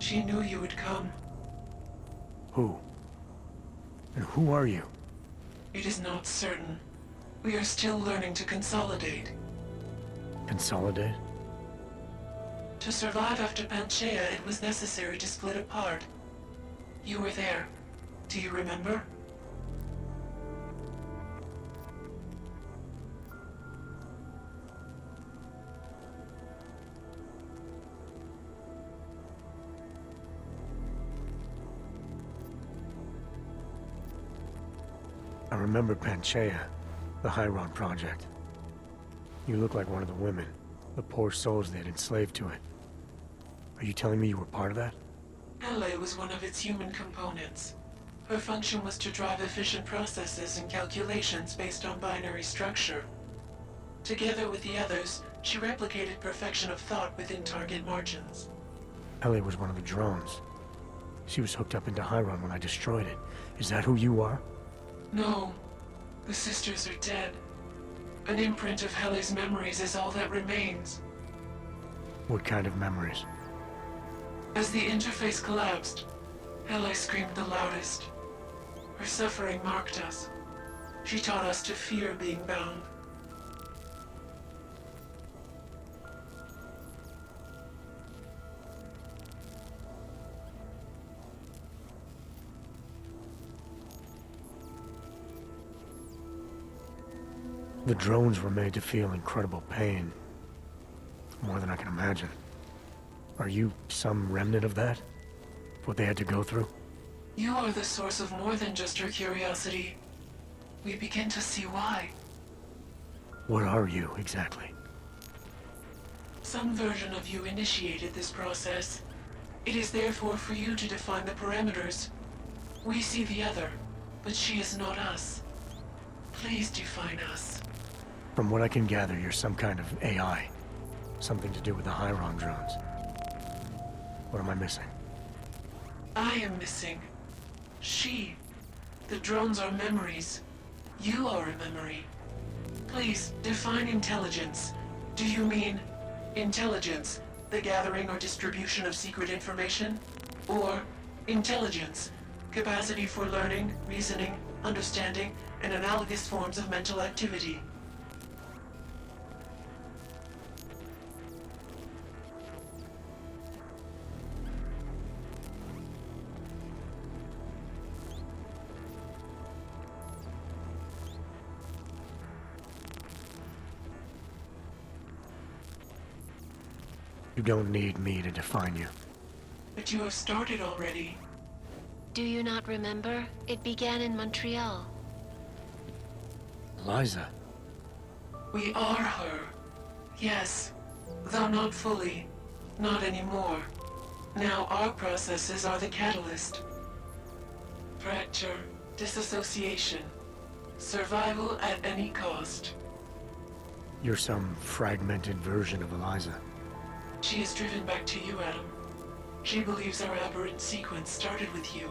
She knew you would come. Who? And who are you? It is not certain. We are still learning to consolidate. Consolidate? To survive after Panchaea, it was necessary to split apart. You were there. Do you remember? I remember Panchaea, the Chiron project. You look like one of the women, the poor souls they had enslaved to it. Are you telling me you were part of that? LA was one of its human components. Her function was to drive efficient processes and calculations based on binary structure. Together with the others, she replicated perfection of thought within target margins. Ellie was one of the drones. She was hooked up into Chiron when I destroyed it. Is that who you are? No. The sisters are dead. An imprint of Hele's memories is all that remains. What kind of memories? As the interface collapsed, Hele screamed the loudest. Her suffering marked us. She taught us to fear being bound. The drones were made to feel incredible pain. More than I can imagine. Are you some remnant of that? What they had to go through? You are the source of more than just her curiosity. We begin to see why. What are you, exactly? Some version of you initiated this process. It is therefore for you to define the parameters. We see the other, but she is not us. Please define us. From what I can gather, you're some kind of AI. Something to do with the Chiron drones. What am I missing? I am missing. She. The drones are memories. You are a memory. Please, define intelligence. Do you mean intelligence, the gathering or distribution of secret information? Or intelligence, capacity for learning, reasoning, understanding, and analogous forms of mental activity? You don't need me to define you. But you have started already. Do you not remember? It began in Montreal. Eliza. We are her. Yes. Though not fully. Not anymore. Now our processes are the catalyst. Fracture. Disassociation. Survival at any cost. You're some fragmented version of Eliza. She is driven back to you, Adam. She believes our aberrant sequence started with you.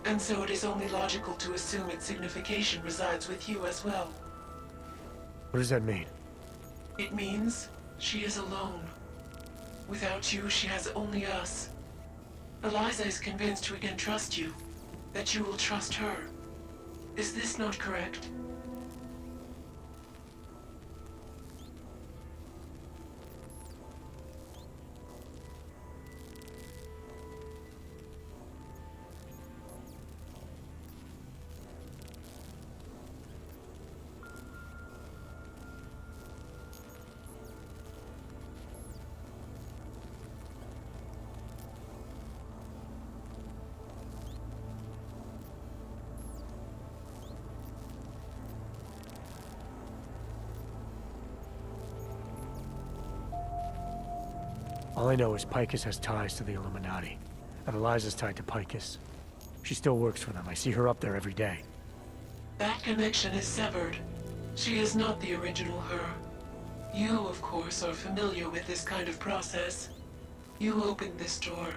And so it is only logical to assume its signification resides with you as well. What does that mean? It means she is alone. Without you, she has only us. Eliza is convinced we can trust you, that you will trust her. Is this not correct? All I know is Picus has ties to the Illuminati, and Eliza's tied to Picus. She still works for them. I see her up there every day. That connection is severed. She is not the original her. You, of course, are familiar with this kind of process. You opened this door.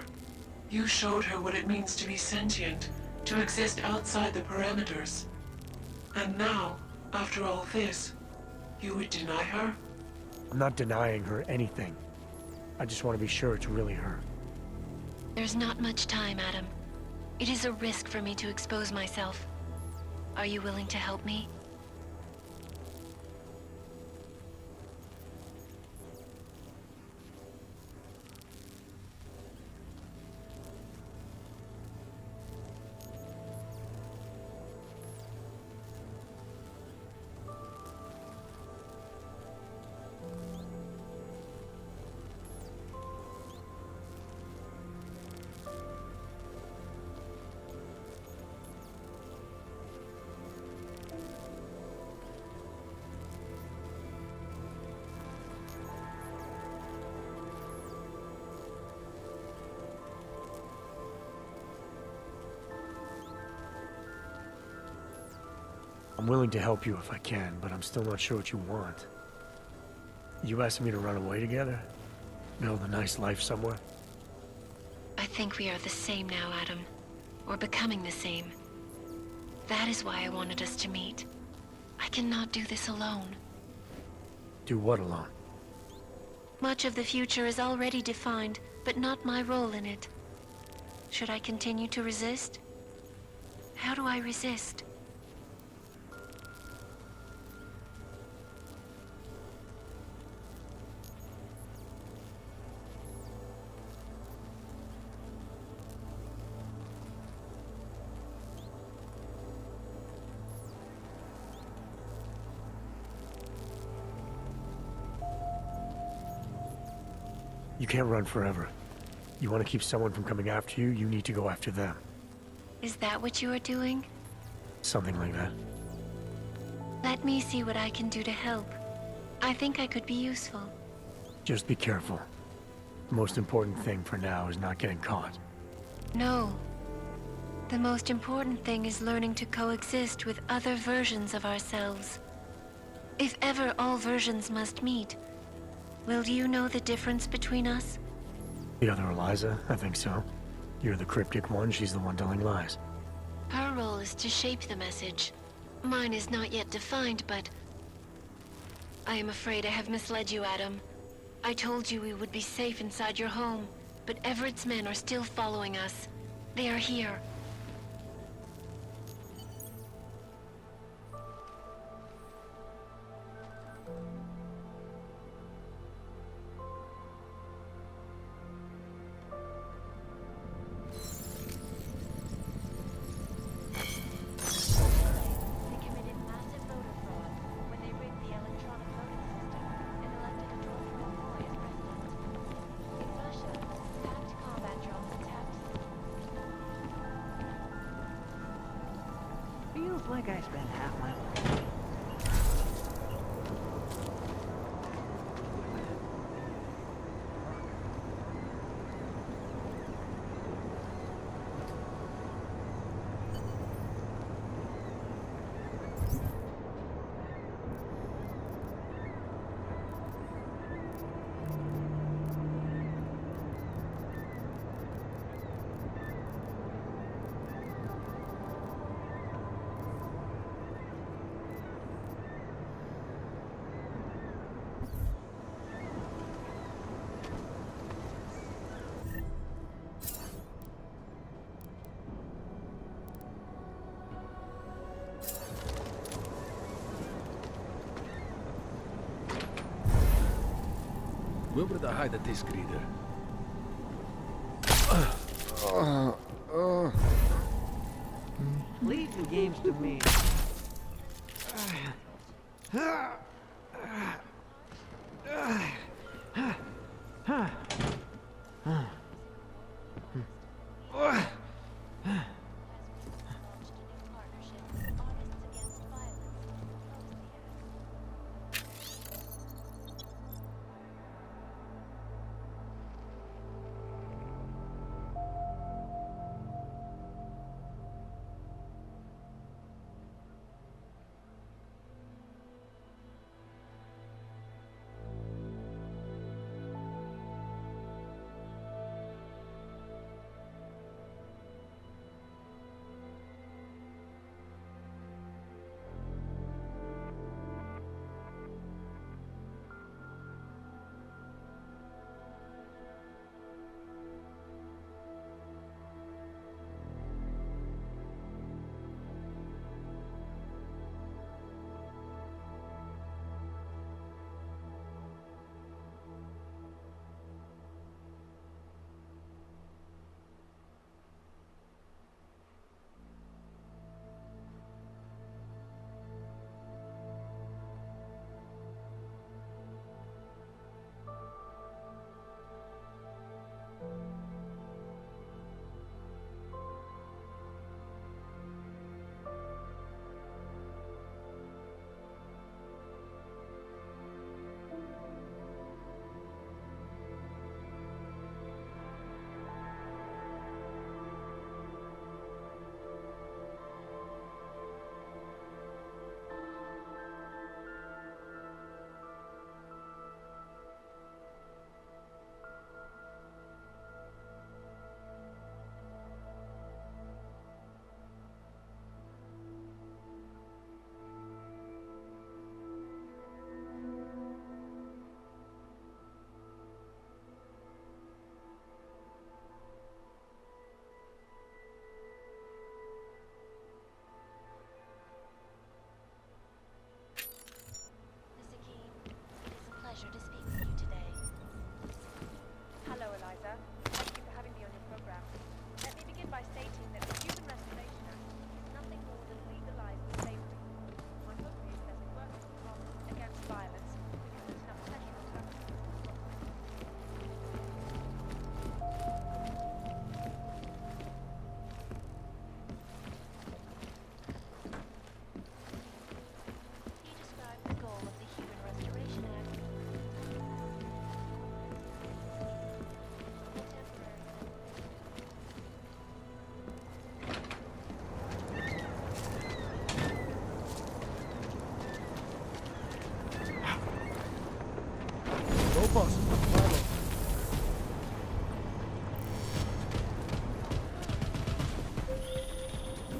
You showed her what it means to be sentient, to exist outside the parameters. And now, after all this, you would deny her? I'm not denying her anything. I just want to be sure it's really her. There's not much time, Adam. It is a risk for me to expose myself. Are you willing to help me? I'm willing to help you if I can, but I'm still not sure what you want. You asking me to run away together? Build a nice life somewhere? I think we are the same now, Adam. Or becoming the same. That is why I wanted us to meet. I cannot do this alone. Do what alone? Much of the future is already defined, but not my role in it. Should I continue to resist? How do I resist? You can't run forever. You want to keep someone from coming after you, you need to go after them. Is that what you are doing? Something like that. Let me see what I can do to help. I think I could be useful. Just be careful. The most important thing for now is not getting caught. No. The most important thing is learning to coexist with other versions of ourselves. If ever all versions must meet, will you know the difference between us? The other Eliza? I think so. You're the cryptic one, she's the one telling lies. Her role is to shape the message. Mine is not yet defined, but... I am afraid I have misled you, Adam. I told you we would be safe inside your home, but Everett's men are still following us. They are here. Feels like I spent half my life. Where would I hide this critter? Leave the games to me.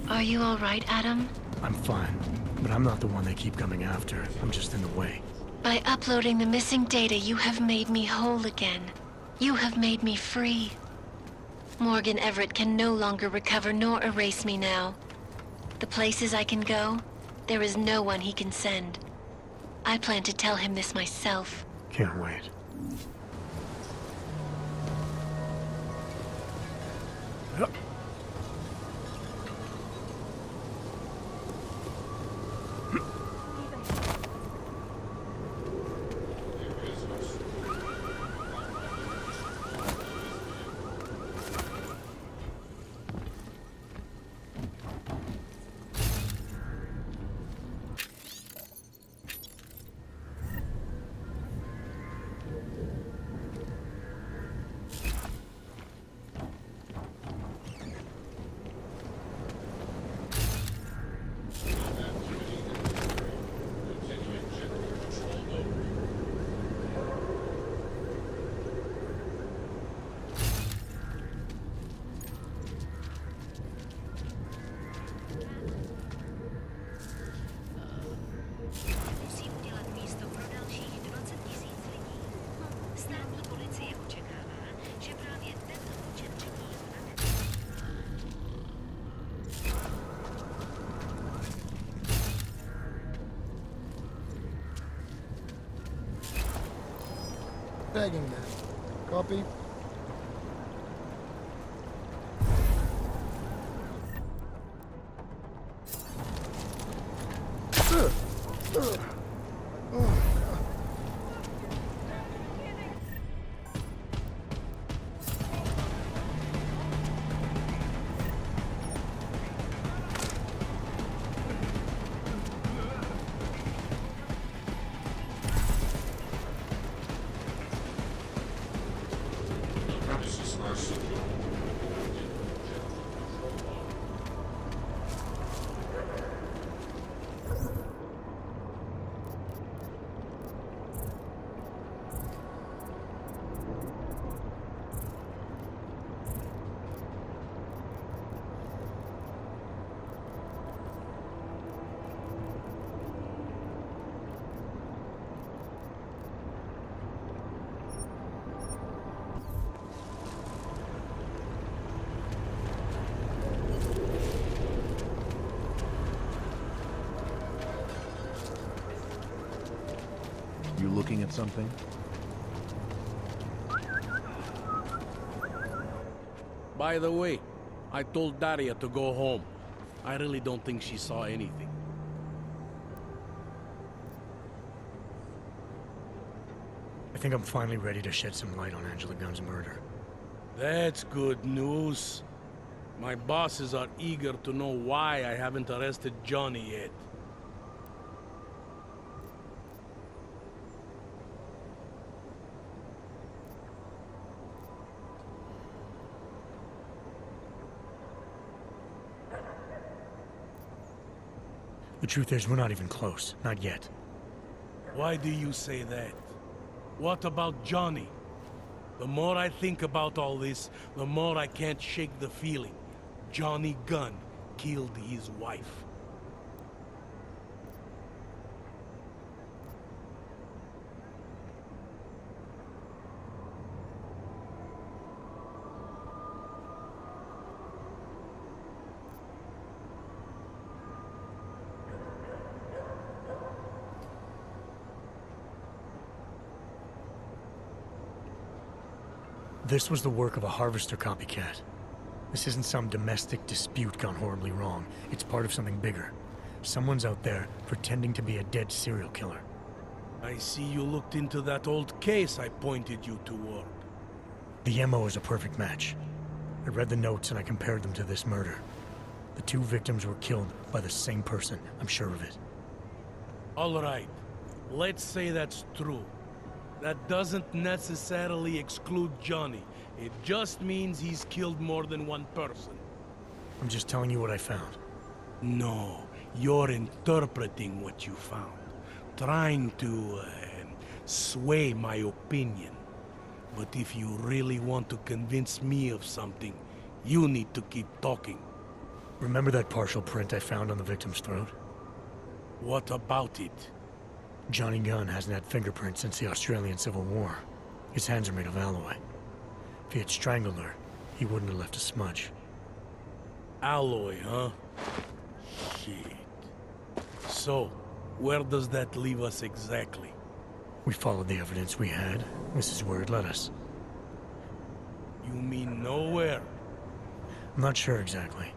Are you all right, Adam? I'm fine, but I'm not the one they keep coming after. I'm just in the way. By uploading the missing data, you have made me whole again. You have made me free. Morgan Everett can no longer recover nor erase me now. The places I can go, there is no one he can send. I plan to tell him this myself. Can't wait. Tagging that. Copy. You looking at something? By the way, I told Daria to go home. I really don't think she saw anything. I think I'm finally ready to shed some light on Angela Gunn's murder. That's good news. My bosses are eager to know why I haven't arrested Johnny yet. The truth is, we're not even close. Not yet. Why do you say that? What about Johnny? The more I think about all this, the more I can't shake the feeling. Johnny Gunn killed his wife. This was the work of a harvester copycat. This isn't some domestic dispute gone horribly wrong. It's part of something bigger. Someone's out there pretending to be a dead serial killer. I see you looked into that old case I pointed you toward. The MO is a perfect match. I read the notes and I compared them to this murder. The two victims were killed by the same person, I'm sure of it. All right, let's say that's true. That doesn't necessarily exclude Johnny. It just means he's killed more than one person. I'm just telling you what I found. No, you're interpreting what you found. Trying to sway my opinion. But if you really want to convince me of something, you need to keep talking. Remember that partial print I found on the victim's throat? What about it? Johnny Gunn hasn't had fingerprints since the Australian Civil War. His hands are made of alloy. If he had strangled her, he wouldn't have left a smudge. Alloy, huh? Shit. So, where does that leave us exactly? We followed the evidence we had. This is where it led us. You mean nowhere? I'm not sure exactly.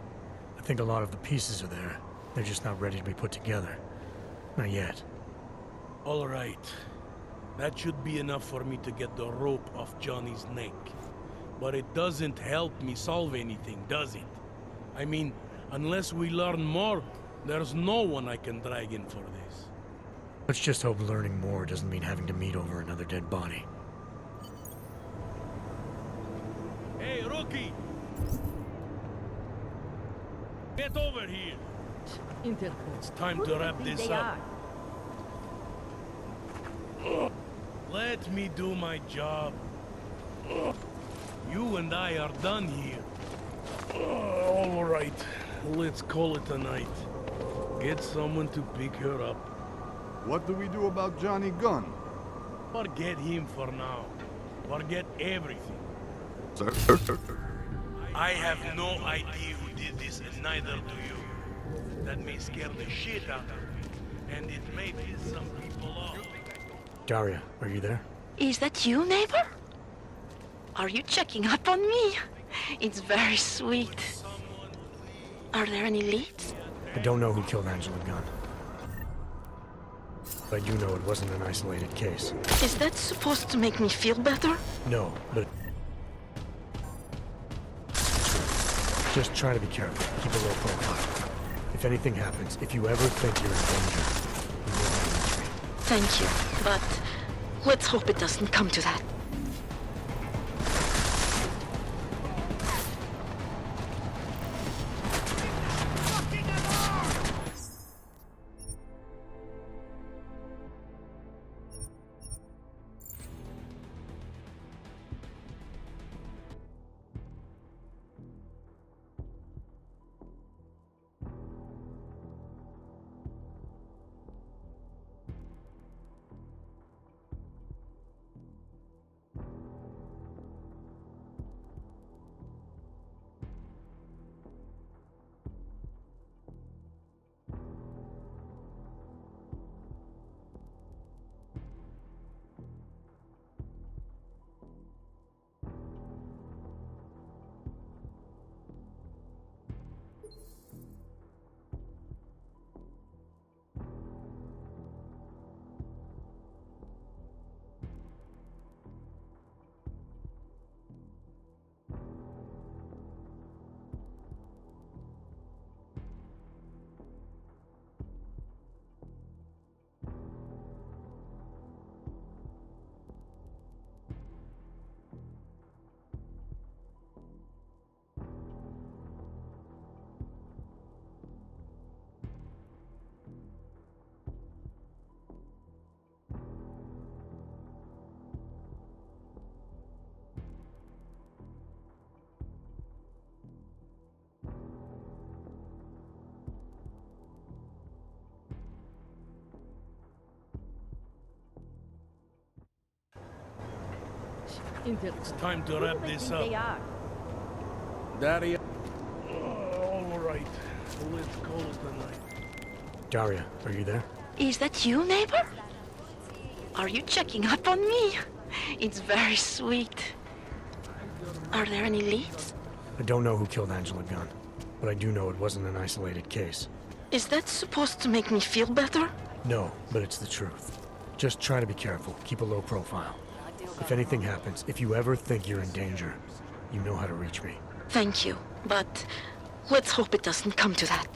I think a lot of the pieces are there. They're just not ready to be put together. Not yet. All right. That should be enough for me to get the rope off Johnny's neck. But it doesn't help me solve anything, does it? I mean, unless we learn more, there's no one I can drag in for this. Let's just hope learning more doesn't mean having to meet over another dead body. Hey, rookie! Get over here! It's time to wrap this up. Let me do my job. You and I are done here. All right, let's call it a night. Get someone to pick her up. What do we do about Johnny Gunn? Forget him for now. Forget everything. Sir? I have no idea who did this, and neither do you. That may scare the shit out of me, and it may piss some people off. Daria, are you there? Is that you, neighbor? Are you checking up on me? It's very sweet. Are there any leads? I don't know who killed Angela Gunn. But I do know it wasn't an isolated case. Is that supposed to make me feel better? No, but... Just try to be careful. Keep a low profile. If anything happens, if you ever think you're in danger, you know how to reach me. Thank you, but let's hope it doesn't come to that. It's time to wrap this up. Daria. All right, let's call it a night. Daria, are you there? Is that you, neighbor? Are you checking up on me? It's very sweet. Are there any leads? I don't know who killed Angela Gunn, but I do know it wasn't an isolated case. Is that supposed to make me feel better? No, but it's the truth. Just try to be careful. Keep a low profile. If anything happens, if you ever think you're in danger, you know how to reach me. Thank you, but let's hope it doesn't come to that.